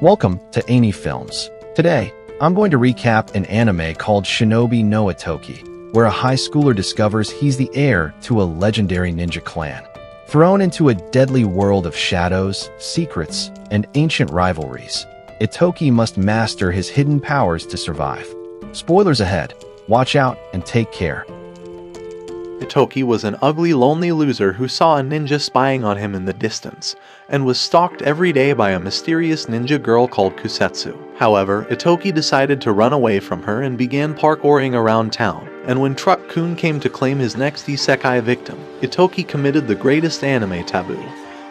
Welcome to Ani Films. Today, I'm going to recap an anime called Shinobi no Ittoki, where a high schooler discovers he's the heir to a legendary ninja clan. Thrown into a deadly world of shadows, secrets, and ancient rivalries, Ittoki must master his hidden powers to survive. Spoilers ahead. Watch out and take care. Ittoki was an ugly, lonely loser who saw a ninja spying on him in the distance, and was stalked every day by a mysterious ninja girl called Kusetsu. However, Ittoki decided to run away from her and began parkouring around town, and when Truck-kun came to claim his next isekai victim, Ittoki committed the greatest anime taboo,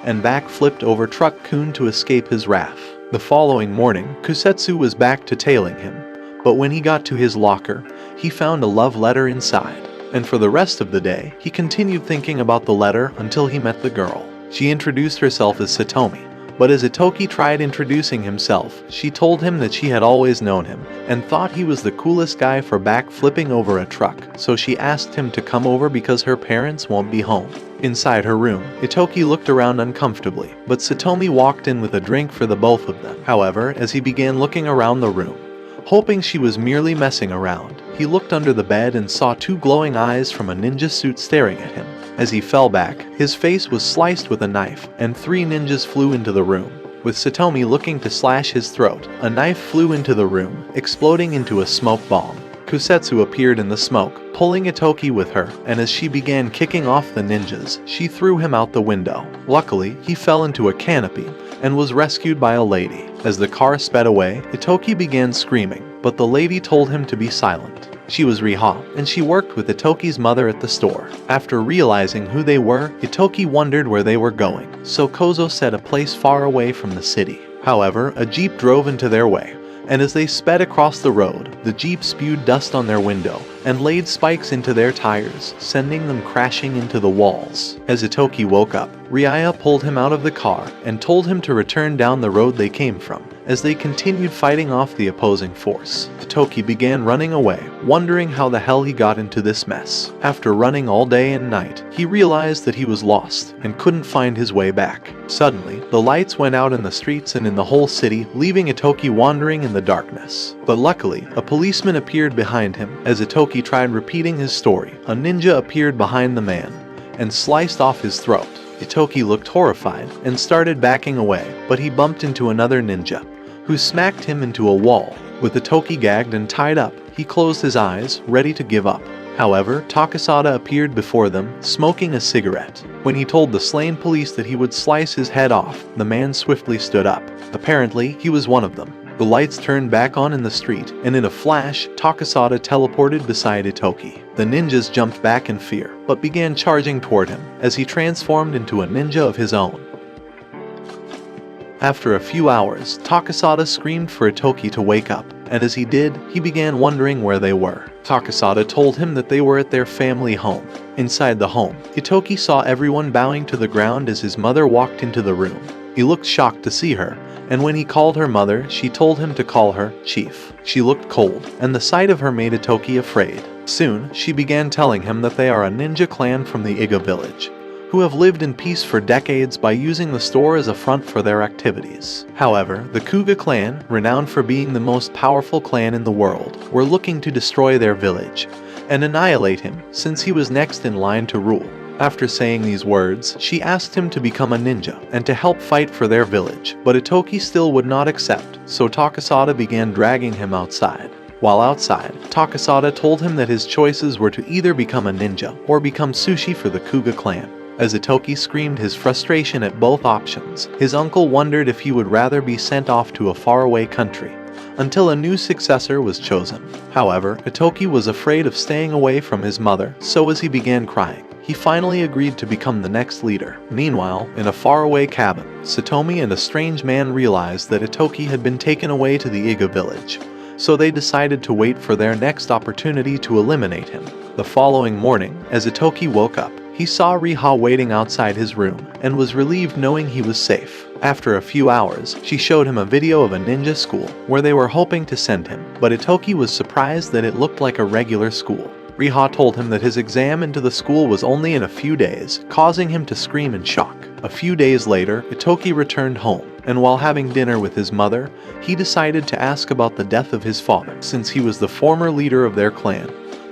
and backflipped over Truck-kun to escape his wrath. The following morning, Kusetsu was back to tailing him, but when he got to his locker, he found a love letter inside. And for the rest of the day, he continued thinking about the letter until he met the girl. She introduced herself as Satomi, but as Ittoki tried introducing himself, she told him that she had always known him and thought he was the coolest guy for backflipping over a truck, so she asked him to come over because her parents won't be home. Inside her room, Ittoki looked around uncomfortably, but Satomi walked in with a drink for the both of them. However, as he began looking around the room, hoping she was merely messing around, he looked under the bed and saw two glowing eyes from a ninja suit staring at him. As he fell back, his face was sliced with a knife, and three ninjas flew into the room. With Satomi looking to slash his throat, a knife flew into the room, exploding into a smoke bomb. Kusetsu appeared in the smoke, pulling Ittoki with her, and as she began kicking off the ninjas, she threw him out the window. Luckily, he fell into a canopy and was rescued by a lady. As the car sped away, Ittoki began screaming, but the lady told him to be silent. She was Riha, and she worked with Ittoki's mother at the store. After realizing who they were, Ittoki wondered where they were going, so Kozo said a place far away from the city. However, a jeep drove into their way, and as they sped across the road, the jeep spewed dust on their window and laid spikes into their tires, sending them crashing into the walls. As Ittoki woke up, Riaya pulled him out of the car and told him to return down the road they came from. As they continued fighting off the opposing force, Ittoki began running away, wondering how the hell he got into this mess. After running all day and night, he realized that he was lost and couldn't find his way back. Suddenly, the lights went out in the streets and in the whole city, leaving Ittoki wandering in the darkness. But luckily, a policeman appeared behind him. As Ittoki tried repeating his story, a ninja appeared behind the man and sliced off his throat. Ittoki looked horrified and started backing away, but he bumped into another ninja, who smacked him into a wall. With Ittoki gagged and tied up, he closed his eyes, ready to give up. However, Takasada appeared before them, smoking a cigarette. When he told the slain police that he would slice his head off, the man swiftly stood up. Apparently, he was one of them. The lights turned back on in the street, and in a flash, Takasada teleported beside Ittoki. The ninjas jumped back in fear, but began charging toward him, as he transformed into a ninja of his own. After a few hours, Takasada screamed for Ittoki to wake up, and as he did, he began wondering where they were. Takasada told him that they were at their family home. Inside the home, Ittoki saw everyone bowing to the ground as his mother walked into the room. He looked shocked to see her, and when he called her mother, she told him to call her Chief. She looked cold, and the sight of her made Ittoki afraid. Soon, she began telling him that they are a ninja clan from the Iga village, who have lived in peace for decades by using the store as a front for their activities. However, the Kuga clan, renowned for being the most powerful clan in the world, were looking to destroy their village and annihilate him, since he was next in line to rule. After saying these words, she asked him to become a ninja and to help fight for their village, but Ittoki still would not accept, so Takasada began dragging him outside. While outside, Takasada told him that his choices were to either become a ninja or become sushi for the Kuga clan. As Ittoki screamed his frustration at both options, his uncle wondered if he would rather be sent off to a faraway country, until a new successor was chosen. However, Ittoki was afraid of staying away from his mother, so as he began crying, he finally agreed to become the next leader. Meanwhile, in a faraway cabin, Satomi and a strange man realized that Ittoki had been taken away to the Iga village, so they decided to wait for their next opportunity to eliminate him. The following morning, as Ittoki woke up, he saw Riha waiting outside his room, and was relieved knowing he was safe. After a few hours, she showed him a video of a ninja school, where they were hoping to send him, but Ittoki was surprised that it looked like a regular school. Riha told him that his exam into the school was only in a few days, causing him to scream in shock. A few days later, Ittoki returned home, and while having dinner with his mother, he decided to ask about the death of his father, since he was the former leader of their clan.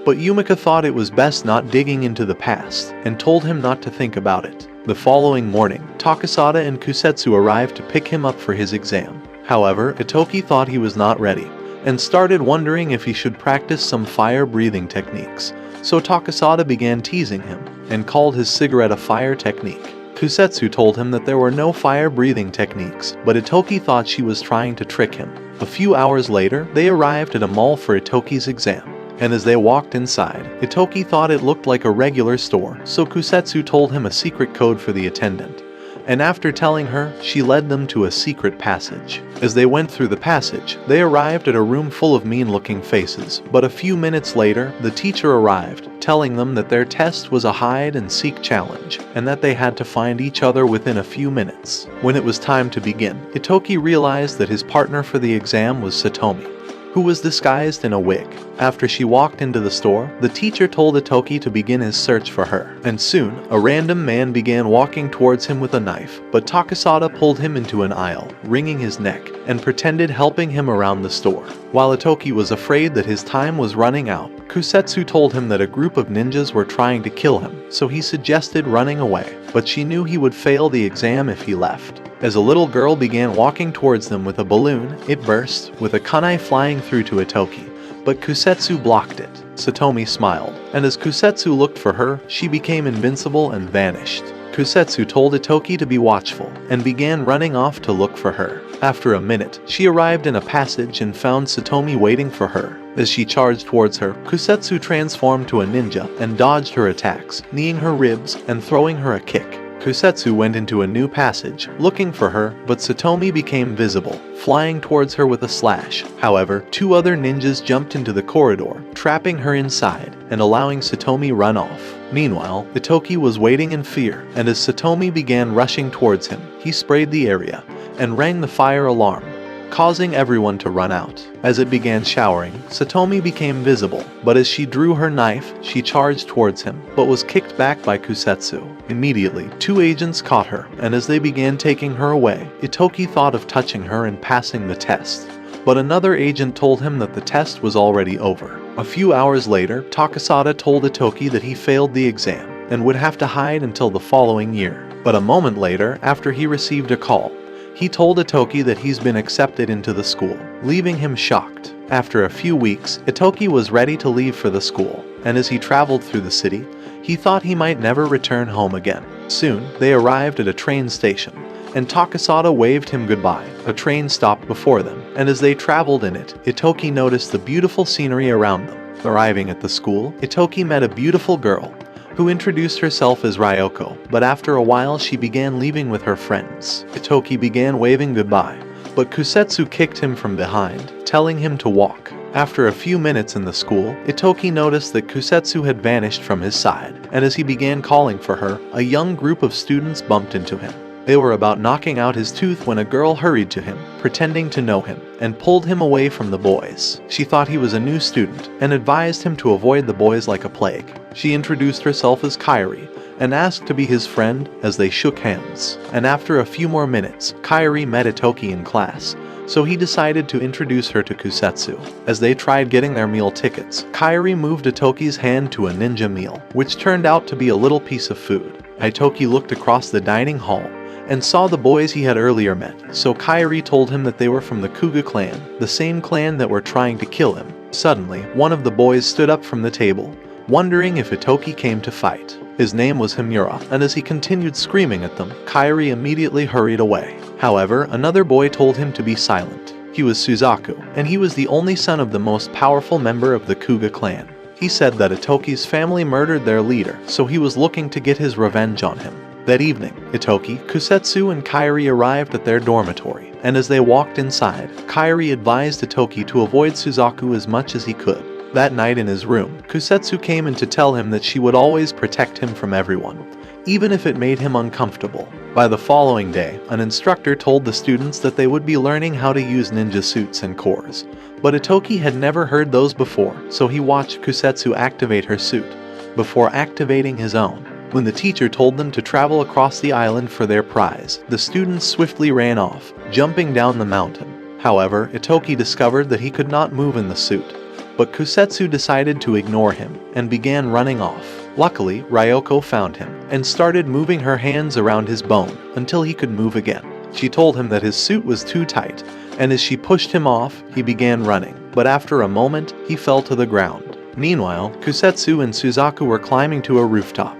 But Yumika thought it was best not digging into the past, and told him not to think about it. The following morning, Takasada and Kusetsu arrived to pick him up for his exam. However, Ittoki thought he was not ready, and started wondering if he should practice some fire-breathing techniques. So Takasada began teasing him, and called his cigarette a fire technique. Kusetsu told him that there were no fire-breathing techniques, but Ittoki thought she was trying to trick him. A few hours later, they arrived at a mall for Itoki's exam. And as they walked inside, Ittoki thought it looked like a regular store, so Kusetsu told him a secret code for the attendant. And after telling her, she led them to a secret passage. As they went through the passage, they arrived at a room full of mean-looking faces, but a few minutes later, the teacher arrived, telling them that their test was a hide-and-seek challenge, and that they had to find each other within a few minutes. When it was time to begin, Ittoki realized that his partner for the exam was Satomi, who was disguised in a wig. After she walked into the store, the teacher told Ittoki to begin his search for her, and soon, a random man began walking towards him with a knife, but Takasada pulled him into an aisle, wringing his neck, and pretended helping him around the store. While Ittoki was afraid that his time was running out, Kusetsu told him that a group of ninjas were trying to kill him, so he suggested running away, but she knew he would fail the exam if he left. As a little girl began walking towards them with a balloon, it burst, with a kunai flying through to Ittoki, but Kusetsu blocked it. Satomi smiled, and as Kusetsu looked for her, she became invincible and vanished. Kusetsu told Ittoki to be watchful, and began running off to look for her. After a minute, she arrived in a passage and found Satomi waiting for her. As she charged towards her, Kusetsu transformed to a ninja and dodged her attacks, kneeing her ribs and throwing her a kick. Kusetsu went into a new passage, looking for her, but Satomi became visible, flying towards her with a slash. However, two other ninjas jumped into the corridor, trapping her inside, and allowing Satomi run off. Meanwhile, Ittoki was waiting in fear, and as Satomi began rushing towards him, he sprayed the area, and rang the fire alarm, causing everyone to run out. As it began showering, Satomi became visible, but as she drew her knife, she charged towards him, but was kicked back by Kusetsu. Immediately, two agents caught her, and as they began taking her away, Ittoki thought of touching her and passing the test. But another agent told him that the test was already over. A few hours later, Takasada told Ittoki that he failed the exam, and would have to hide until the following year. But a moment later, after he received a call, he told Ittoki that he's been accepted into the school, leaving him shocked. After a few weeks, Ittoki was ready to leave for the school, and as he traveled through the city, he thought he might never return home again. Soon, they arrived at a train station, and Takasada waved him goodbye. A train stopped before them, and as they traveled in it, Ittoki noticed the beautiful scenery around them. Arriving at the school, Ittoki met a beautiful girl, who introduced herself as Ryoko, but after a while she began leaving with her friends. Ittoki began waving goodbye, but Kusetsu kicked him from behind, telling him to walk. After a few minutes in the school, Ittoki noticed that Kusetsu had vanished from his side, and as he began calling for her, a young group of students bumped into him. They were about knocking out his tooth when a girl hurried to him, pretending to know him, and pulled him away from the boys. She thought he was a new student, and advised him to avoid the boys like a plague. She introduced herself as Kairi, and asked to be his friend as they shook hands. And after a few more minutes, Kairi met Ittoki in class, so he decided to introduce her to Kusetsu. As they tried getting their meal tickets, Kairi moved Itoki's hand to a ninja meal, which turned out to be a little piece of food. Ittoki looked across the dining hall, and saw the boys he had earlier met, so Kairi told him that they were from the Kuga clan, the same clan that were trying to kill him. Suddenly, one of the boys stood up from the table, wondering if Ittoki came to fight. His name was Himura, and as he continued screaming at them, Kairi immediately hurried away. However, another boy told him to be silent. He was Suzaku, and he was the only son of the most powerful member of the Kuga clan. He said that Itoki's family murdered their leader, so he was looking to get his revenge on him. That evening, Ittoki, Kusetsu, and Kairi arrived at their dormitory, and as they walked inside, Kairi advised Ittoki to avoid Suzaku as much as he could. That night in his room, Kusetsu came in to tell him that she would always protect him from everyone, even if it made him uncomfortable. By the following day, an instructor told the students that they would be learning how to use ninja suits and cores. But Ittoki had never heard those before, so he watched Kusetsu activate her suit, before activating his own. When the teacher told them to travel across the island for their prize, the students swiftly ran off, jumping down the mountain. However, Ittoki discovered that he could not move in the suit, but Kusetsu decided to ignore him and began running off. Luckily, Ryoko found him and started moving her hands around his bone until he could move again. She told him that his suit was too tight, and as she pushed him off, he began running, but after a moment, he fell to the ground. Meanwhile, Kusetsu and Suzaku were climbing to a rooftop,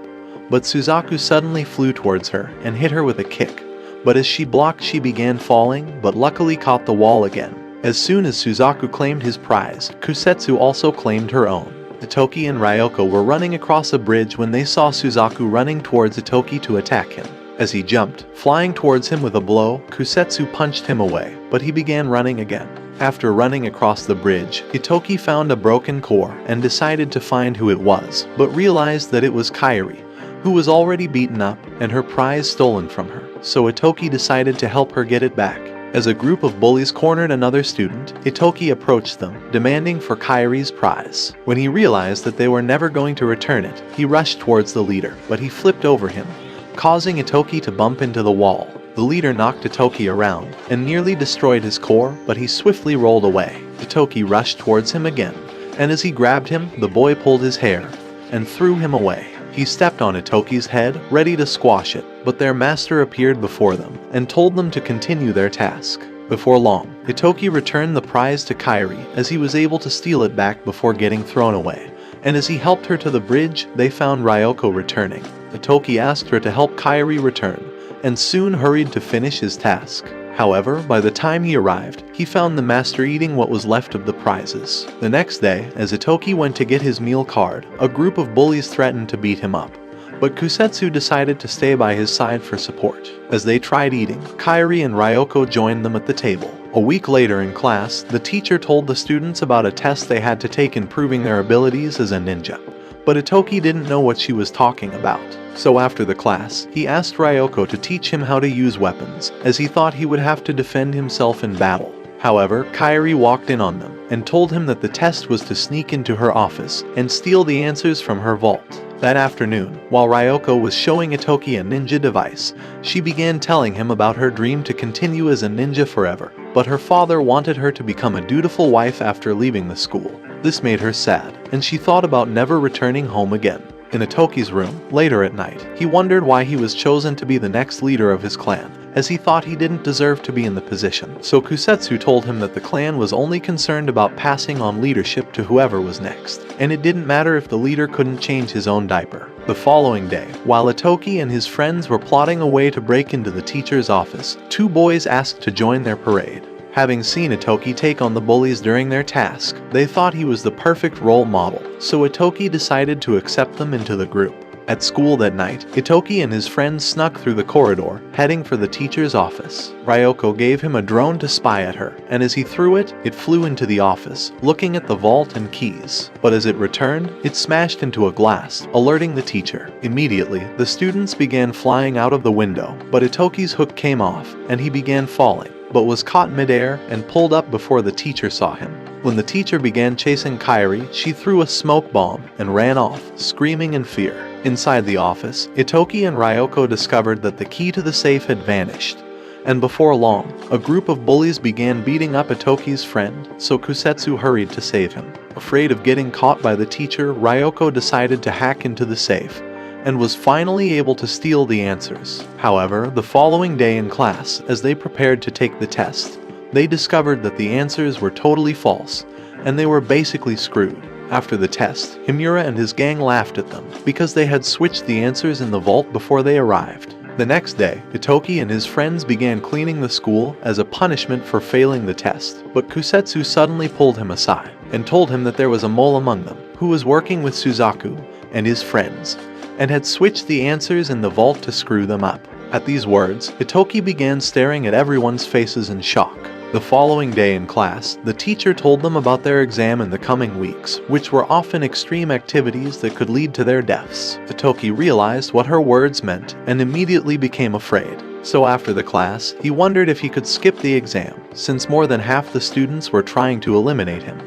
but Suzaku suddenly flew towards her and hit her with a kick. But as she blocked, she began falling, but luckily caught the wall again. As soon as Suzaku claimed his prize, Kusetsu also claimed her own. Ittoki and Ryoko were running across a bridge when they saw Suzaku running towards Ittoki to attack him. As he jumped, flying towards him with a blow, Kusetsu punched him away, but he began running again. After running across the bridge, Ittoki found a broken core and decided to find who it was, but realized that it was Kairi, who was already beaten up and her prize stolen from her. So Ittoki decided to help her get it back. As a group of bullies cornered another student, Ittoki approached them, demanding for Kairi's prize. When he realized that they were never going to return it, he rushed towards the leader, but he flipped over him, causing Ittoki to bump into the wall. The leader knocked Ittoki around and nearly destroyed his core, but he swiftly rolled away. Ittoki rushed towards him again, and as he grabbed him, the boy pulled his hair and threw him away. He stepped on Itoki's head, ready to squash it, but their master appeared before them and told them to continue their task. Before long, Ittoki returned the prize to Kairi as he was able to steal it back before getting thrown away. And as he helped her to the bridge, they found Ryoko returning. Ittoki asked her to help Kairi return, and soon hurried to finish his task. However, by the time he arrived, he found the master eating what was left of the prizes. The next day, as Ittoki went to get his meal card, a group of bullies threatened to beat him up. But Kusetsu decided to stay by his side for support. As they tried eating, Kairi and Ryoko joined them at the table. A week later in class, the teacher told the students about a test they had to take in proving their abilities as a ninja. But Ittoki didn't know what she was talking about. So after the class, he asked Ryoko to teach him how to use weapons, as he thought he would have to defend himself in battle. However, Kairi walked in on them and told him that the test was to sneak into her office and steal the answers from her vault. That afternoon, while Ryoko was showing Ittoki a ninja device, she began telling him about her dream to continue as a ninja forever, but her father wanted her to become a dutiful wife after leaving the school. This made her sad, and she thought about never returning home again. In Itoki's room, later at night, he wondered why he was chosen to be the next leader of his clan, as he thought he didn't deserve to be in the position. So Kusetsu told him that the clan was only concerned about passing on leadership to whoever was next, and it didn't matter if the leader couldn't change his own diaper. The following day, while Ittoki and his friends were plotting a way to break into the teacher's office, two boys asked to join their parade. Having seen Ittoki take on the bullies during their task, they thought he was the perfect role model, so Ittoki decided to accept them into the group. At school that night, Ittoki and his friends snuck through the corridor, heading for the teacher's office. Ryoko gave him a drone to spy at her, and as he threw it, it flew into the office, looking at the vault and keys. But as it returned, it smashed into a glass, alerting the teacher. Immediately, the students began flying out of the window, but Itoki's hook came off, and he began falling, but was caught midair and pulled up before the teacher saw him. When the teacher began chasing Kairi, she threw a smoke bomb and ran off, screaming in fear. Inside the office, Ittoki and Ryoko discovered that the key to the safe had vanished. And before long, a group of bullies began beating up Itoki's friend, so Kusetsu hurried to save him. Afraid of getting caught by the teacher, Ryoko decided to hack into the safe, and was finally able to steal the answers. However, the following day in class, as they prepared to take the test, they discovered that the answers were totally false, and they were basically screwed. After the test, Himura and his gang laughed at them, because they had switched the answers in the vault before they arrived. The next day, Ittoki and his friends began cleaning the school as a punishment for failing the test, but Kusetsu suddenly pulled him aside, and told him that there was a mole among them, who was working with Suzaku and his friends, and had switched the answers in the vault to screw them up. At these words, Ittoki began staring at everyone's faces in shock. The following day in class, the teacher told them about their exam in the coming weeks, which were often extreme activities that could lead to their deaths. Ittoki realized what her words meant and immediately became afraid. So after the class, he wondered if he could skip the exam, since more than half the students were trying to eliminate him.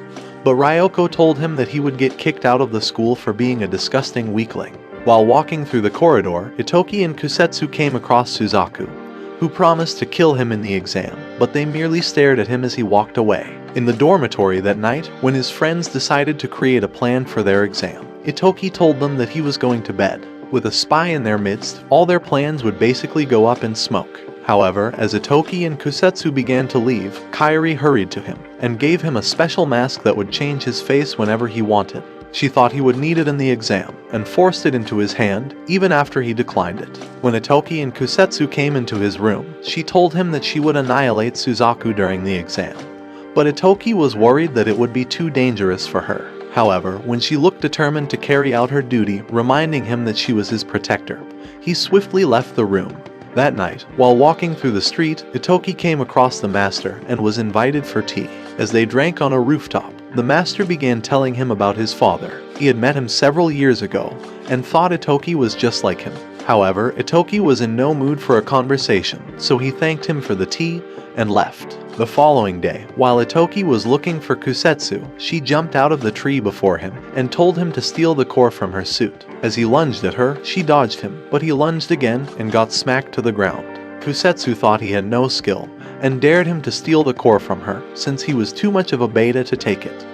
But Ryoko told him that he would get kicked out of the school for being a disgusting weakling. While walking through the corridor, Ittoki and Kusetsu came across Suzaku, who promised to kill him in the exam, but they merely stared at him as he walked away. In the dormitory that night, when his friends decided to create a plan for their exam, Ittoki told them that he was going to bed. With a spy in their midst, all their plans would basically go up in smoke. However, as Ittoki and Kusetsu began to leave, Kairi hurried to him and gave him a special mask that would change his face whenever he wanted. She thought he would need it in the exam, and forced it into his hand, even after he declined it. When Ittoki and Kusetsu came into his room, she told him that she would annihilate Suzaku during the exam. But Ittoki was worried that it would be too dangerous for her. However, when she looked determined to carry out her duty, reminding him that she was his protector, he swiftly left the room. That night, while walking through the street, Ittoki came across the master and was invited for tea. As they drank on a rooftop, the master began telling him about his father. He had met him several years ago and thought Ittoki was just like him. However, Ittoki was in no mood for a conversation, so he thanked him for the tea and left. The following day, while Ittoki was looking for Kusetsu, she jumped out of the tree before him and told him to steal the core from her suit. As he lunged at her, she dodged him, but he lunged again and got smacked to the ground. Kusetsu thought he had no skill and dared him to steal the core from her, since he was too much of a beta to take it.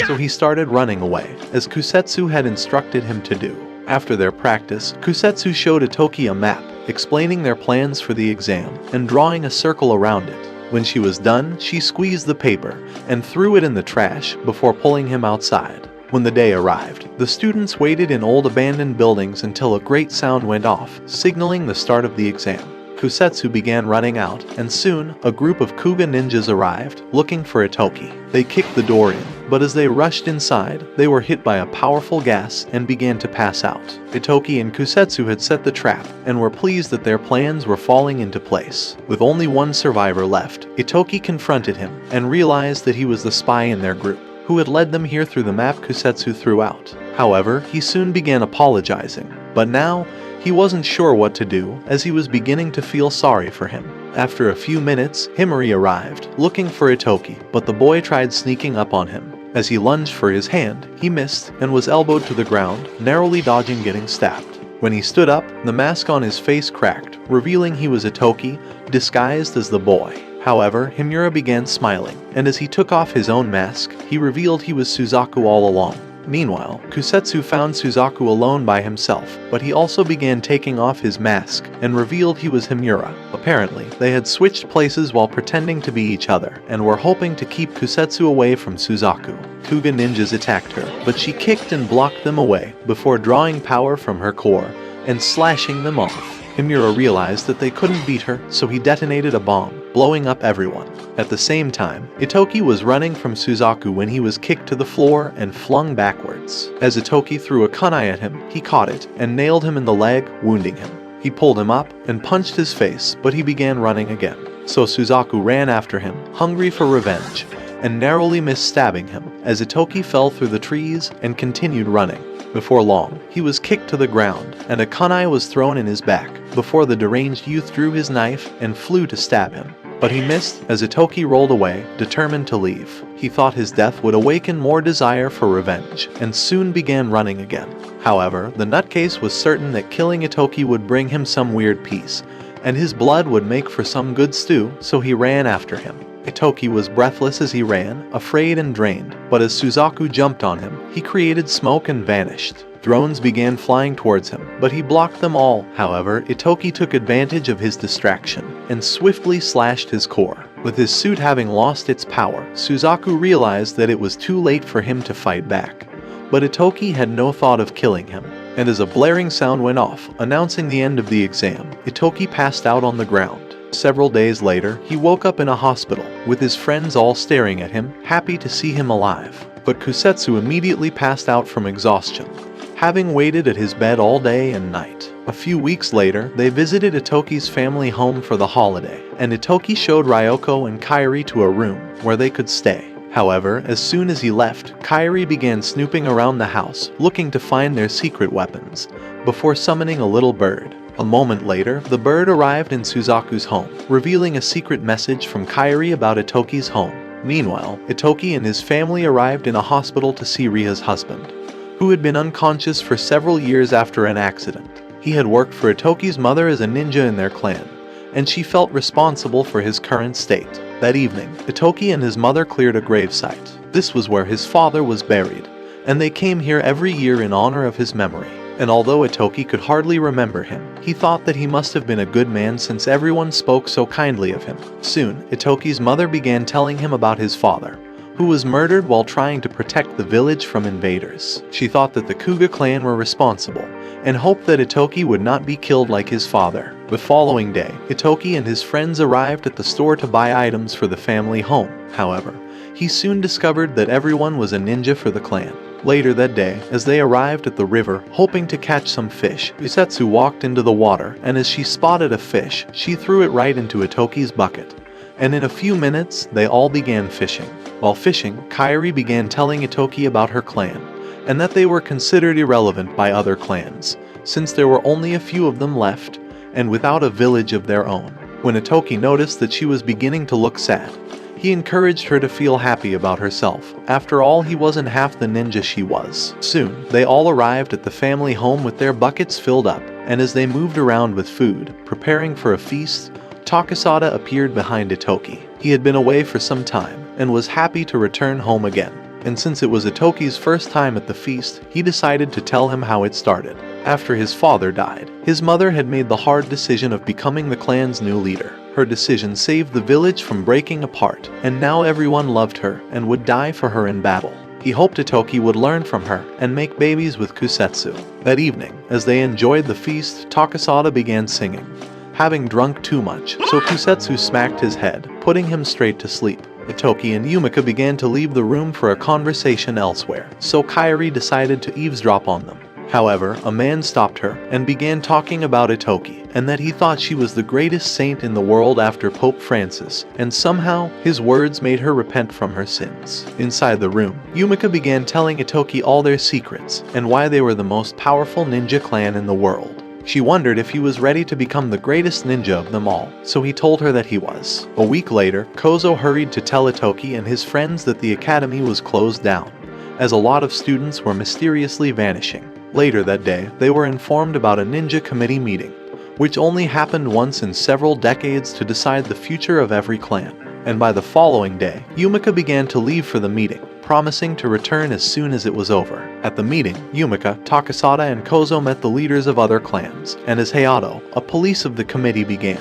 So he started running away, as Kusetsu had instructed him to do. After their practice, Kusetsu showed Ittoki a map, explaining their plans for the exam and drawing a circle around it. When she was done, she squeezed the paper and threw it in the trash before pulling him outside. When the day arrived, the students waited in old abandoned buildings until a great sound went off, signaling the start of the exam. Kusetsu began running out, and soon, a group of Kuga ninjas arrived, looking for Ittoki. They kicked the door in, but as they rushed inside, they were hit by a powerful gas and began to pass out. Ittoki and Kusetsu had set the trap, and were pleased that their plans were falling into place. With only one survivor left, Ittoki confronted him, and realized that he was the spy in their group, who had led them here through the map Kusetsu threw out. However, he soon began apologizing, but now, he wasn't sure what to do, as he was beginning to feel sorry for him. After a few minutes, Himari arrived, looking for Ittoki, but the boy tried sneaking up on him. As he lunged for his hand, he missed and was elbowed to the ground, narrowly dodging getting stabbed. When he stood up, the mask on his face cracked, revealing he was Ittoki, disguised as the boy. However, Himura began smiling, and as he took off his own mask, he revealed he was Suzaku all along. Meanwhile, Kusetsu found Suzaku alone by himself, but he also began taking off his mask and revealed he was Himura. Apparently, they had switched places while pretending to be each other and were hoping to keep Kusetsu away from Suzaku. Kuga ninjas attacked her, but she kicked and blocked them away before drawing power from her core and slashing them off. Himura realized that they couldn't beat her, so he detonated a bomb, blowing up everyone. At the same time, Ittoki was running from Suzaku when he was kicked to the floor and flung backwards. As Ittoki threw a kunai at him, he caught it and nailed him in the leg, wounding him. He pulled him up and punched his face, but he began running again. So Suzaku ran after him, hungry for revenge, and narrowly missed stabbing him, as Ittoki fell through the trees and continued running. Before long, he was kicked to the ground, and a kunai was thrown in his back, before the deranged youth drew his knife and flew to stab him. But he missed as Ittoki rolled away, determined to leave. He thought his death would awaken more desire for revenge, and soon began running again. However, the nutcase was certain that killing Ittoki would bring him some weird peace, and his blood would make for some good stew, so he ran after him. Ittoki was breathless as he ran, afraid and drained, but as Suzaku jumped on him, he created smoke and vanished. Drones began flying towards him, but he blocked them all. However, Ittoki took advantage of his distraction and swiftly slashed his core. With his suit having lost its power, Suzaku realized that it was too late for him to fight back. But Ittoki had no thought of killing him, and as a blaring sound went off, announcing the end of the exam, Ittoki passed out on the ground. Several days later, he woke up in a hospital, with his friends all staring at him, happy to see him alive. But Kusetsu immediately passed out from exhaustion, having waited at his bed all day and night. A few weeks later, they visited Ittoki's family home for the holiday, and Ittoki showed Ryoko and Kairi to a room where they could stay. However, as soon as he left, Kairi began snooping around the house, looking to find their secret weapons, before summoning a little bird. A moment later, the bird arrived in Suzaku's home, revealing a secret message from Kairi about Ittoki's home. Meanwhile, Ittoki and his family arrived in a hospital to see Riha's husband, who had been unconscious for several years after an accident. He had worked for Ittoki's mother as a ninja in their clan, and she felt responsible for his current state. That evening, Ittoki and his mother cleared a gravesite. This was where his father was buried, and they came here every year in honor of his memory. And although Ittoki could hardly remember him, he thought that he must have been a good man since everyone spoke so kindly of him. Soon, Ittoki's mother began telling him about his father, who was murdered while trying to protect the village from invaders. She thought that the Kuga clan were responsible, and hoped that Ittoki would not be killed like his father. The following day, Ittoki and his friends arrived at the store to buy items for the family home. However, he soon discovered that everyone was a ninja for the clan. Later that day, as they arrived at the river, hoping to catch some fish, Kusetsu walked into the water, and as she spotted a fish, she threw it right into Ittoki's bucket. And in a few minutes, they all began fishing. While fishing, Kairi began telling Ittoki about her clan, and that they were considered irrelevant by other clans, since there were only a few of them left, and without a village of their own. When Ittoki noticed that she was beginning to look sad, he encouraged her to feel happy about herself. After all, he wasn't half the ninja she was. Soon, they all arrived at the family home with their buckets filled up, and as they moved around with food, preparing for a feast, Takasada appeared behind Ittoki. He had been away for some time, and was happy to return home again. And since it was Ittoki's first time at the feast, he decided to tell him how it started. After his father died, his mother had made the hard decision of becoming the clan's new leader. Her decision saved the village from breaking apart, and now everyone loved her and would die for her in battle. He hoped Ittoki would learn from her and make babies with Kusetsu. That evening, as they enjoyed the feast, Takasada began singing, having drunk too much, so Kusetsu smacked his head, putting him straight to sleep. Ittoki and Yumika began to leave the room for a conversation elsewhere, so Kairi decided to eavesdrop on them. However, a man stopped her and began talking about Ittoki, and that he thought she was the greatest saint in the world after Pope Francis, and somehow, his words made her repent from her sins. Inside the room, Yumika began telling Ittoki all their secrets, and why they were the most powerful ninja clan in the world. She wondered if he was ready to become the greatest ninja of them all, so he told her that he was. A week later, Kozo hurried to tell Ittoki and his friends that the academy was closed down, as a lot of students were mysteriously vanishing. Later that day, they were informed about a ninja committee meeting, which only happened once in several decades to decide the future of every clan. And by the following day, Yumika began to leave for the meeting, promising to return as soon as it was over. At the meeting, Yumika, Takasada, and Kozo met the leaders of other clans, and as Hayato, a police of the committee, began.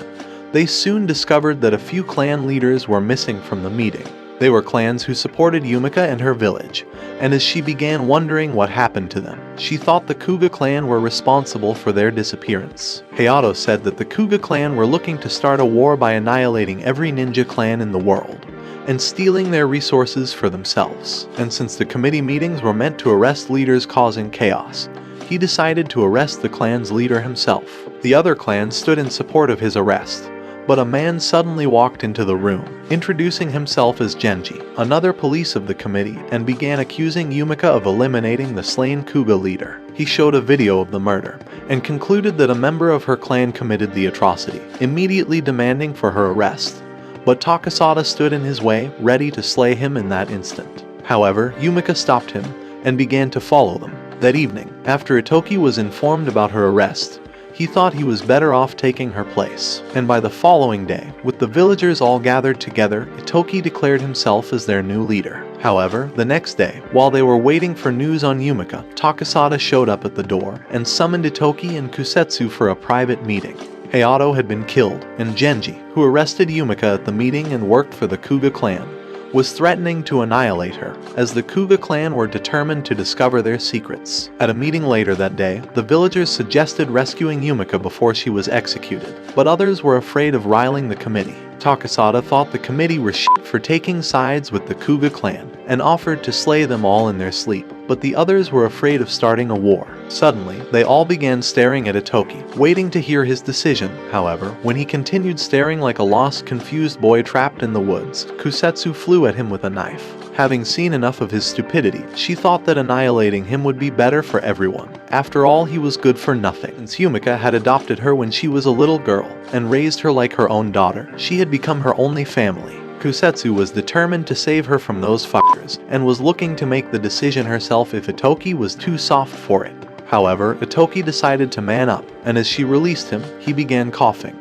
They soon discovered that a few clan leaders were missing from the meeting. They were clans who supported Yumika and her village, and as she began wondering what happened to them, she thought the Kuga clan were responsible for their disappearance. Hayato said that the Kuga clan were looking to start a war by annihilating every ninja clan in the world, and stealing their resources for themselves. And since the committee meetings were meant to arrest leaders causing chaos, he decided to arrest the clan's leader himself. The other clans stood in support of his arrest, but a man suddenly walked into the room, introducing himself as Genji, another police of the committee, and began accusing Yumika of eliminating the slain Kuga leader. He showed a video of the murder, and concluded that a member of her clan committed the atrocity, immediately demanding for her arrest. But Takasada stood in his way, ready to slay him in that instant. However, Yumika stopped him, and began to follow them. That evening, after Ittoki was informed about her arrest, he thought he was better off taking her place. And by the following day, with the villagers all gathered together, Ittoki declared himself as their new leader. However, the next day, while they were waiting for news on Yumika, Takasada showed up at the door and summoned Ittoki and Kusetsu for a private meeting. Hayato had been killed, and Genji, who arrested Yumika at the meeting and worked for the Kuga clan, was threatening to annihilate her, as the Kuga clan were determined to discover their secrets. At a meeting later that day, the villagers suggested rescuing Yumika before she was executed, but others were afraid of riling the committee. Takasada thought the committee were shit for taking sides with the Kuga clan, and offered to slay them all in their sleep, but the others were afraid of starting a war. Suddenly, they all began staring at Ittoki, waiting to hear his decision. However, when he continued staring like a lost, confused boy trapped in the woods, Kusetsu flew at him with a knife. Having seen enough of his stupidity, she thought that annihilating him would be better for everyone. After all, he was good for nothing. Since Yumika had adopted her when she was a little girl, and raised her like her own daughter, she had become her only family. Kusetsu was determined to save her from those fuckers, and was looking to make the decision herself if Ittoki was too soft for it. However, Ittoki decided to man up, and as she released him, he began coughing,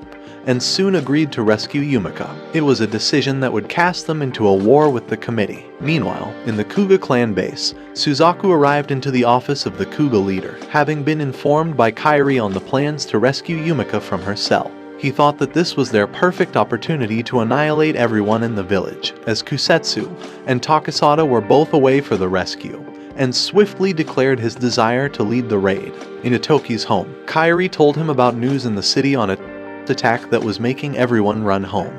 and soon agreed to rescue Yumika. It was a decision that would cast them into a war with the committee. Meanwhile, in the Kuga clan base, Suzaku arrived into the office of the Kuga leader, having been informed by Kairi on the plans to rescue Yumika from her cell. He thought that this was their perfect opportunity to annihilate everyone in the village, as Kusetsu and Takasada were both away for the rescue, and swiftly declared his desire to lead the raid. In Ittoki's home, Kairi told him about news in the city on an attack that was making everyone run home,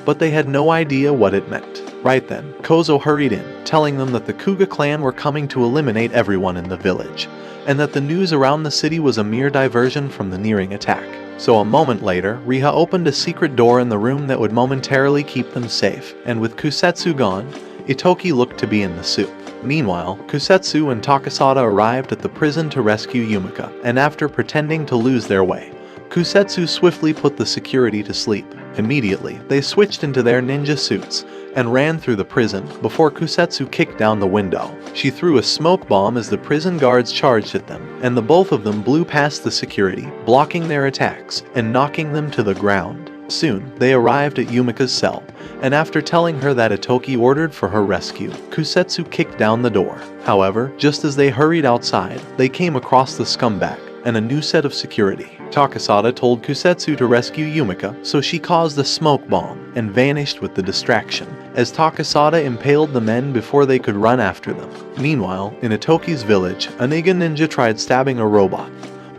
but they had no idea what it meant. Right then, Kozo hurried in, telling them that the Kuga clan were coming to eliminate everyone in the village, and that the news around the city was a mere diversion from the nearing attack. So a moment later, Riha opened a secret door in the room that would momentarily keep them safe, and with Kusetsu gone, Ittoki looked to be in the soup. Meanwhile, Kusetsu and Takasada arrived at the prison to rescue Yumika, and after pretending to lose their way, Kusetsu swiftly put the security to sleep. Immediately, they switched into their ninja suits and ran through the prison before Kusetsu kicked down the window. She threw a smoke bomb as the prison guards charged at them, and the both of them blew past the security, blocking their attacks and knocking them to the ground. Soon, they arrived at Yumika's cell, and after telling her that Ittoki ordered for her rescue, Kusetsu kicked down the door. However, just as they hurried outside, they came across the scumbag and a new set of security. Takasada told Kusetsu to rescue Yumika, so she caused a smoke bomb and vanished with the distraction, as Takasada impaled the men before they could run after them. Meanwhile, in Ittoki's village, a Niga ninja tried stabbing a robot,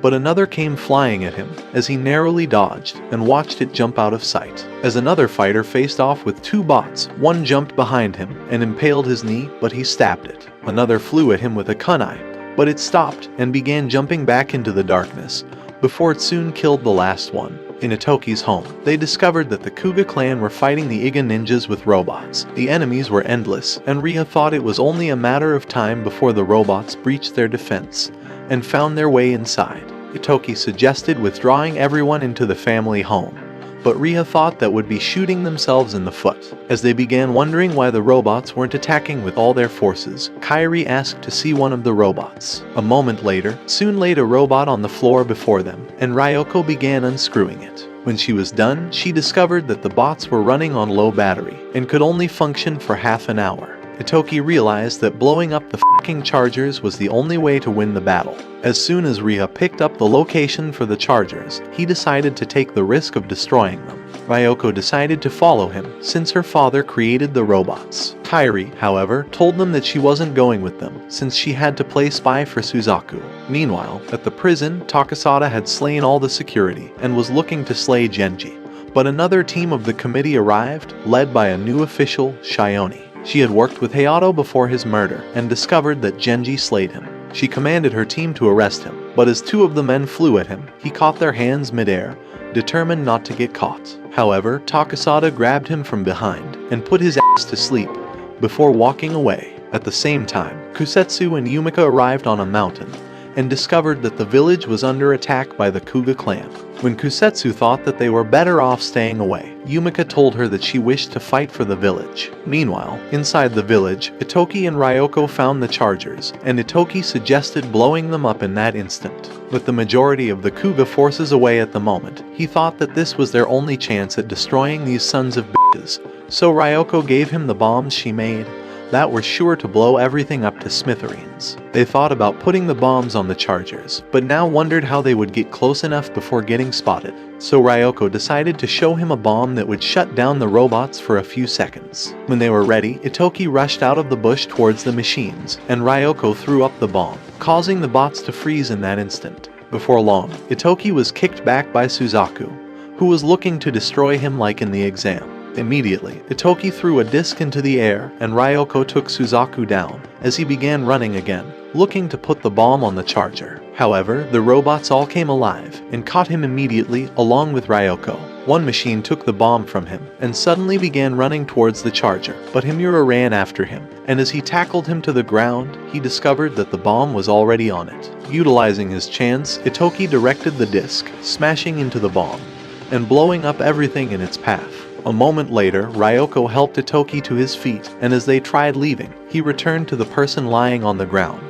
but another came flying at him as he narrowly dodged and watched it jump out of sight. As another fighter faced off with two bots, one jumped behind him and impaled his knee, but he stabbed it. Another flew at him with a kunai, but it stopped and began jumping back into the darkness, before it soon killed the last one. In Ittoki's home, they discovered that the Kuga clan were fighting the Iga ninjas with robots. The enemies were endless, and Riha thought it was only a matter of time before the robots breached their defense and found their way inside. Ittoki suggested withdrawing everyone into the family home, but Riha thought that would be shooting themselves in the foot. As they began wondering why the robots weren't attacking with all their forces, Kairi asked to see one of the robots. A moment later, soon laid a robot on the floor before them, and Ryoko began unscrewing it. When she was done, she discovered that the bots were running on low battery and could only function for half an hour. Ittoki realized that blowing up the fucking chargers was the only way to win the battle. As soon as Riha picked up the location for the chargers, he decided to take the risk of destroying them. Ryoko decided to follow him, since her father created the robots. Kairi, however, told them that she wasn't going with them, since she had to play spy for Suzaku. Meanwhile, at the prison, Takasada had slain all the security, and was looking to slay Genji. But another team of the committee arrived, led by a new official, Shioni. She had worked with Hayato before his murder, and discovered that Genji slayed him. She commanded her team to arrest him, but as two of the men flew at him, he caught their hands midair, determined not to get caught. However, Takasada grabbed him from behind, and put his ass to sleep, before walking away. At the same time, Kusetsu and Yumika arrived on a mountain, and discovered that the village was under attack by the Kuga clan. When Kusetsu thought that they were better off staying away, Yumika told her that she wished to fight for the village. Meanwhile, inside the village, Ittoki and Ryoko found the chargers, and Ittoki suggested blowing them up in that instant. With the majority of the Kuga forces away at the moment, he thought that this was their only chance at destroying these sons of bitches, so Ryoko gave him the bombs she made that were sure to blow everything up to smithereens. They thought about putting the bombs on the chargers, but now wondered how they would get close enough before getting spotted. So Ryoko decided to show him a bomb that would shut down the robots for a few seconds. When they were ready, Ittoki rushed out of the bush towards the machines, and Ryoko threw up the bomb, causing the bots to freeze in that instant. Before long, Ittoki was kicked back by Suzaku, who was looking to destroy him like in the exam. Immediately, Ittoki threw a disc into the air, and Ryoko took Suzaku down, as he began running again, looking to put the bomb on the charger. However, the robots all came alive, and caught him immediately, along with Ryoko. One machine took the bomb from him, and suddenly began running towards the charger, but Himura ran after him, and as he tackled him to the ground, he discovered that the bomb was already on it. Utilizing his chance, Ittoki directed the disc, smashing into the bomb, and blowing up everything in its path. A moment later, Ryoko helped Ittoki to his feet, and as they tried leaving, he returned to the person lying on the ground.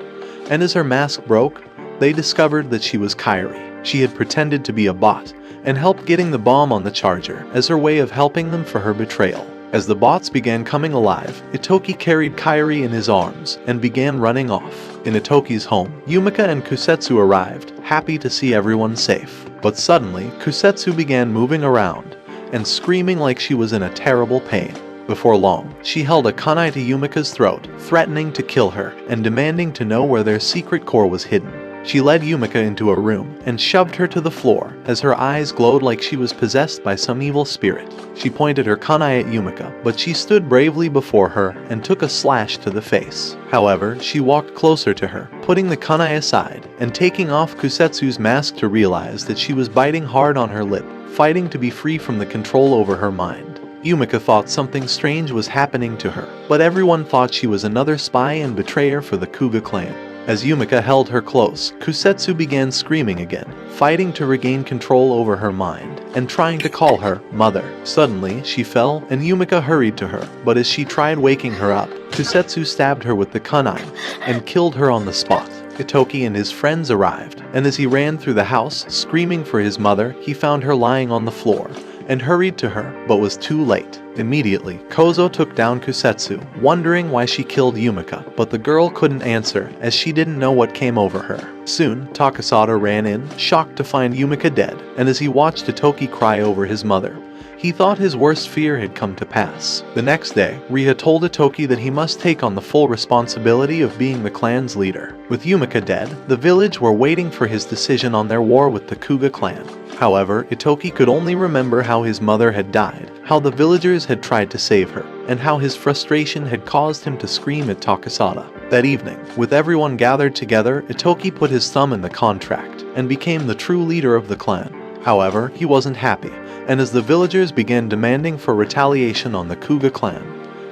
And as her mask broke, they discovered that she was Kairi. She had pretended to be a bot, and helped getting the bomb on the charger as her way of helping them for her betrayal. As the bots began coming alive, Ittoki carried Kairi in his arms, and began running off. In Itoki's home, Yumika and Kusetsu arrived, happy to see everyone safe. But suddenly, Kusetsu began moving around, and screaming like she was in a terrible pain. Before long, she held a kunai to Yumika's throat, threatening to kill her, and demanding to know where their secret core was hidden. She led Yumika into a room, and shoved her to the floor, as her eyes glowed like she was possessed by some evil spirit. She pointed her kunai at Yumika, but she stood bravely before her, and took a slash to the face. However, she walked closer to her, putting the kunai aside, and taking off Kusetsu's mask to realize that she was biting hard on her lip, fighting to be free from the control over her mind. Yumika thought something strange was happening to her, but everyone thought she was another spy and betrayer for the Kuga clan. As Yumika held her close, Kusetsu began screaming again, fighting to regain control over her mind, and trying to call her mother. Suddenly, she fell, and Yumika hurried to her, but as she tried waking her up, Kusetsu stabbed her with the kunai, and killed her on the spot. Ittoki and his friends arrived, and as he ran through the house, screaming for his mother, he found her lying on the floor, and hurried to her, but was too late. Immediately, Kozo took down Kusetsu, wondering why she killed Yumika, but the girl couldn't answer, as she didn't know what came over her. Soon, Takasada ran in, shocked to find Yumika dead, and as he watched Ittoki cry over his mother, he thought his worst fear had come to pass. The next day, Riha told Ittoki that he must take on the full responsibility of being the clan's leader. With Yumika dead, the village were waiting for his decision on their war with the Kuga clan. However, Ittoki could only remember how his mother had died, how the villagers had tried to save her, and how his frustration had caused him to scream at Takasada. That evening, with everyone gathered together, Ittoki put his thumb in the contract, and became the true leader of the clan. However, he wasn't happy, and as the villagers began demanding for retaliation on the Kuga clan,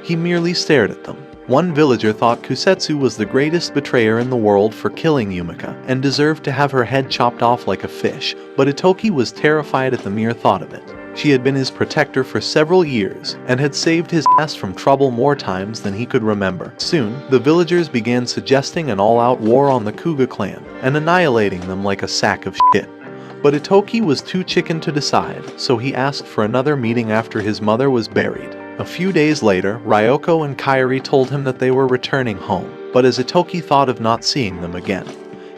he merely stared at them. One villager thought Kusetsu was the greatest betrayer in the world for killing Yumika, and deserved to have her head chopped off like a fish, but Ittoki was terrified at the mere thought of it. She had been his protector for several years, and had saved his ass from trouble more times than he could remember. Soon, the villagers began suggesting an all-out war on the Kuga clan, and annihilating them like a sack of shit. But Ittoki was too chicken to decide, so he asked for another meeting after his mother was buried. A few days later, Ryoko and Kairi told him that they were returning home, but as Ittoki thought of not seeing them again,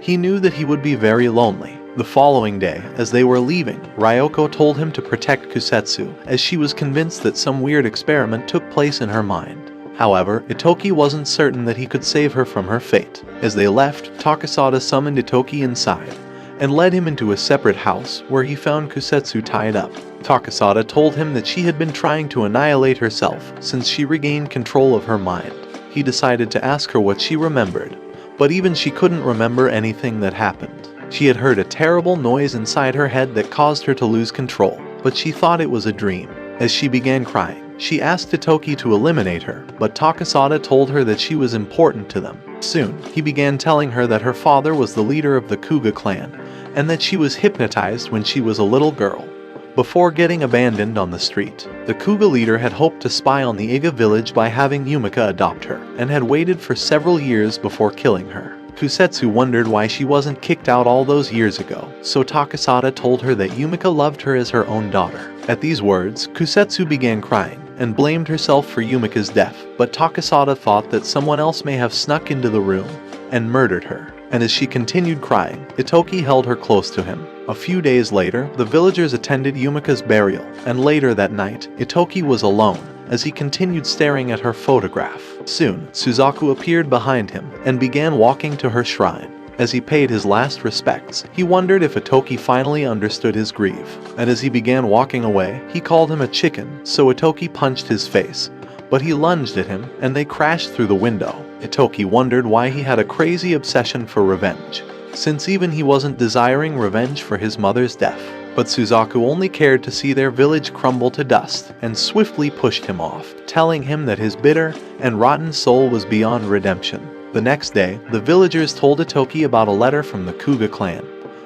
he knew that he would be very lonely. The following day, as they were leaving, Ryoko told him to protect Kusetsu, as she was convinced that some weird experiment took place in her mind. However, Ittoki wasn't certain that he could save her from her fate. As they left, Takasada summoned Ittoki inside, and led him into a separate house, where he found Kusetsu tied up. Takasada told him that she had been trying to annihilate herself since she regained control of her mind. He decided to ask her what she remembered, but even she couldn't remember anything that happened. She had heard a terrible noise inside her head that caused her to lose control, but she thought it was a dream. As she began crying, she asked Ittoki to eliminate her, but Takasada told her that she was important to them. Soon, he began telling her that her father was the leader of the Kuga clan, and that she was hypnotized when she was a little girl, before getting abandoned on the street. The Kuga leader had hoped to spy on the Iga village by having Yumika adopt her, and had waited for several years before killing her. Kusetsu wondered why she wasn't kicked out all those years ago, so Takasada told her that Yumika loved her as her own daughter. At these words, Kusetsu began crying, and blamed herself for Yumika's death, but Takasada thought that someone else may have snuck into the room and murdered her. And as she continued crying, Ittoki held her close to him. A few days later, the villagers attended Yumika's burial, and later that night, Ittoki was alone, as he continued staring at her photograph. Soon, Suzaku appeared behind him, and began walking to her shrine. As he paid his last respects, he wondered if Ittoki finally understood his grief. And as he began walking away, he called him a chicken, so Ittoki punched his face. But he lunged at him, and they crashed through the window. Ittoki wondered why he had a crazy obsession for revenge, since even he wasn't desiring revenge for his mother's death. But Suzaku only cared to see their village crumble to dust, and swiftly pushed him off, telling him that his bitter and rotten soul was beyond redemption. The next day, the villagers told Ittoki about a letter from the Kuga clan,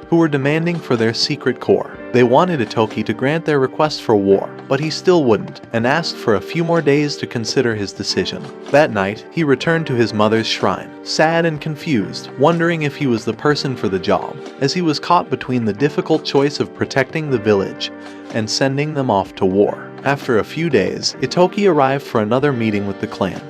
who were demanding for their secret core. They wanted Ittoki to grant their request for war, but he still wouldn't, and asked for a few more days to consider his decision. That night, he returned to his mother's shrine, sad and confused, wondering if he was the person for the job, as he was caught between the difficult choice of protecting the village and sending them off to war. After a few days, Ittoki arrived for another meeting with the clan,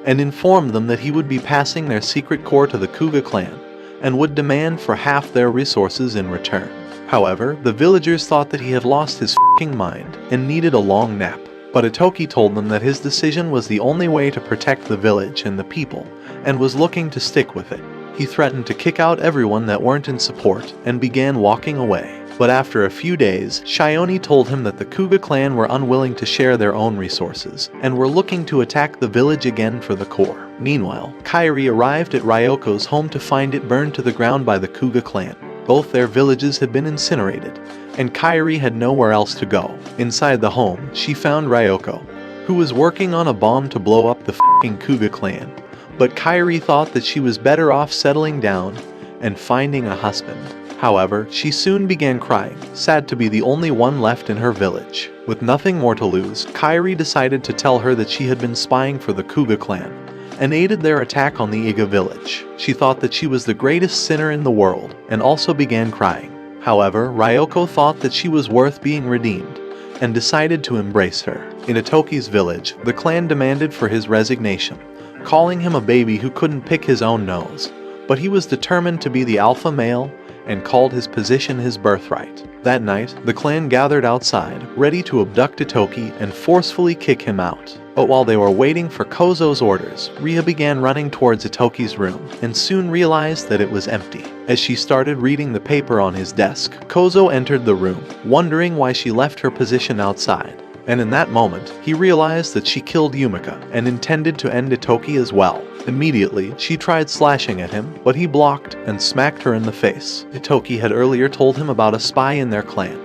and informed them that he would be passing their secret core to the Kuga clan, and would demand for half their resources in return. However, the villagers thought that he had lost his f***ing mind and needed a long nap. But Ittoki told them that his decision was the only way to protect the village and the people, and was looking to stick with it. He threatened to kick out everyone that weren't in support, and began walking away. But after a few days, Shinobi told him that the Kuga clan were unwilling to share their own resources, and were looking to attack the village again for the core. Meanwhile, Kairi arrived at Ryoko's home to find it burned to the ground by the Kuga clan. Both their villages had been incinerated, and Kairi had nowhere else to go. Inside the home, she found Ryoko, who was working on a bomb to blow up the f***ing Kuga clan. But Kairi thought that she was better off settling down and finding a husband. However, she soon began crying, sad to be the only one left in her village. With nothing more to lose, Kairi decided to tell her that she had been spying for the Kuga clan, and aided their attack on the Iga village. She thought that she was the greatest sinner in the world, and also began crying. However, Ryoko thought that she was worth being redeemed, and decided to embrace her. In Ittoki's village, the clan demanded for his resignation, calling him a baby who couldn't pick his own nose. But he was determined to be the alpha male, and called his position his birthright. That night, the clan gathered outside, ready to abduct Ittoki and forcefully kick him out. But while they were waiting for Kozo's orders, Ria began running towards Itoki's room, and soon realized that it was empty. As she started reading the paper on his desk, Kozo entered the room, wondering why she left her position outside. And in that moment, he realized that she killed Yumika, and intended to end Ittoki as well. Immediately, she tried slashing at him, but he blocked and smacked her in the face. Ittoki had earlier told him about a spy in their clan,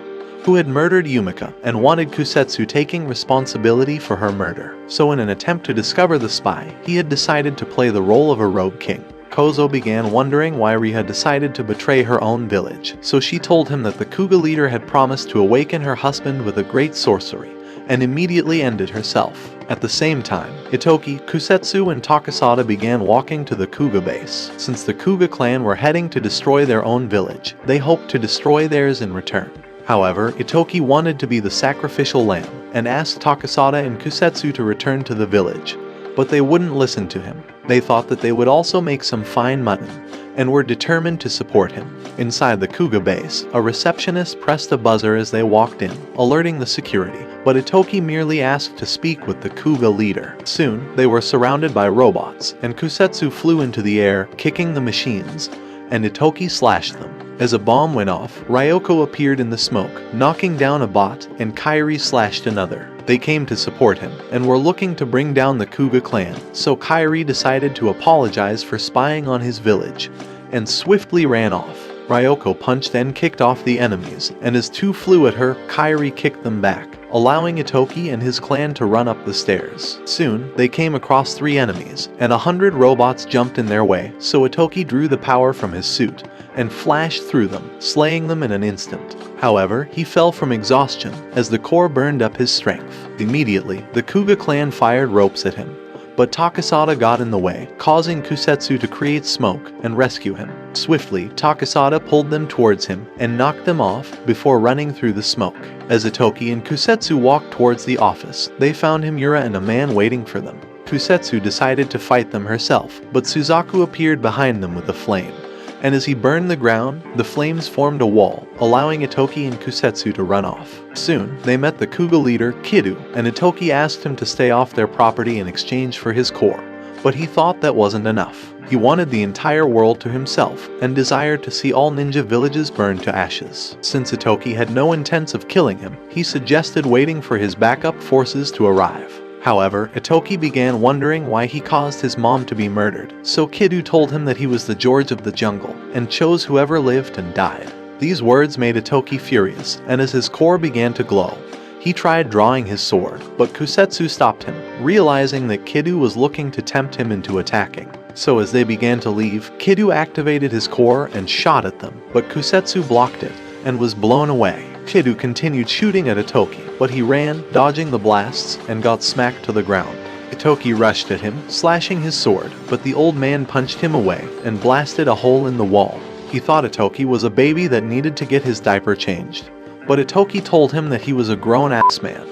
who had murdered Yumika and wanted Kusetsu taking responsibility for her murder. So in an attempt to discover the spy, he had decided to play the role of a rogue king. Kozo began wondering why Ria had decided to betray her own village, so she told him that the Kuga leader had promised to awaken her husband with a great sorcery, and immediately ended herself. At the same time, Ittoki, Kusetsu, and Takasada began walking to the Kuga base. Since the Kuga clan were heading to destroy their own village, they hoped to destroy theirs in return. However, Ittoki wanted to be the sacrificial lamb, and asked Takasada and Kusetsu to return to the village, but they wouldn't listen to him. They thought that they would also make some fine mutton, and were determined to support him. Inside the Kuga base, a receptionist pressed a buzzer as they walked in, alerting the security, but Ittoki merely asked to speak with the Kuga leader. Soon, they were surrounded by robots, and Kusetsu flew into the air, kicking the machines, and Ittoki slashed them. As a bomb went off, Ryoko appeared in the smoke, knocking down a bot, and Kairi slashed another. They came to support him, and were looking to bring down the Kuga clan, so Kairi decided to apologize for spying on his village, and swiftly ran off. Ryoko punched and kicked off the enemies, and as two flew at her, Kairi kicked them back, allowing Ittoki and his clan to run up the stairs. Soon, they came across 3 enemies, and 100 robots jumped in their way, so Ittoki drew the power from his suit, and flashed through them, slaying them in an instant. However, he fell from exhaustion, as the core burned up his strength. Immediately, the Kuga clan fired ropes at him, but Takasada got in the way, causing Kusetsu to create smoke and rescue him. Swiftly, Takasada pulled them towards him and knocked them off before running through the smoke. As Ittoki and Kusetsu walked towards the office, they found Himura and a man waiting for them. Kusetsu decided to fight them herself, but Suzaku appeared behind them with a flame, and as he burned the ground, the flames formed a wall, allowing Ittoki and Kusetsu to run off. Soon, they met the Kuga leader, Kidu, and Ittoki asked him to stay off their property in exchange for his core, but he thought that wasn't enough. He wanted the entire world to himself and desired to see all ninja villages burn to ashes. Since Ittoki had no intent of killing him, he suggested waiting for his backup forces to arrive. However, Ittoki began wondering why he caused his mom to be murdered, so Kiddo told him that he was the George of the jungle and chose whoever lived and died. These words made Ittoki furious, and as his core began to glow, he tried drawing his sword, but Kusetsu stopped him, realizing that Kiddo was looking to tempt him into attacking. So as they began to leave, Kiddo activated his core and shot at them, but Kusetsu blocked it and was blown away. Kiddo continued shooting at Ittoki, but he ran, dodging the blasts, and got smacked to the ground. Ittoki rushed at him, slashing his sword, but the old man punched him away and blasted a hole in the wall. He thought Ittoki was a baby that needed to get his diaper changed, but Ittoki told him that he was a grown-ass man,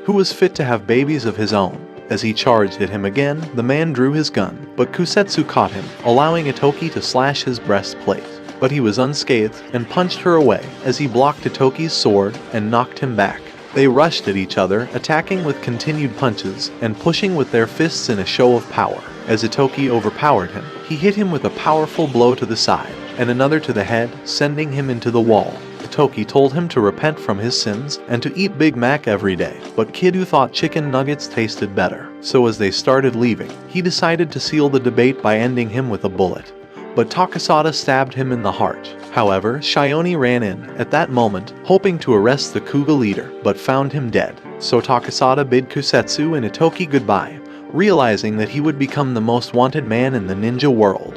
who was fit to have babies of his own. As he charged at him again, the man drew his gun, but Kusetsu caught him, allowing Ittoki to slash his breastplate. But he was unscathed and punched her away as he blocked Itoki's sword and knocked him back. They rushed at each other, attacking with continued punches and pushing with their fists in a show of power. As Ittoki overpowered him, he hit him with a powerful blow to the side and another to the head, sending him into the wall. Ittoki told him to repent from his sins and to eat Big Mac every day, but Kiddo thought chicken nuggets tasted better. So as they started leaving, he decided to seal the debate by ending him with a bullet. But Takasada stabbed him in the heart. However, Shioni ran in at that moment, hoping to arrest the Kuga leader, but found him dead. So Takasada bid Kusetsu and Ittoki goodbye, realizing that he would become the most wanted man in the ninja world,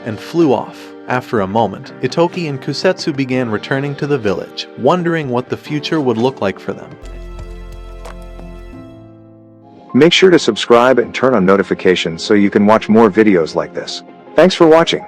and flew off. After a moment, Ittoki and Kusetsu began returning to the village, wondering what the future would look like for them. Make sure to subscribe and turn on notifications so you can watch more videos like this. Thanks for watching.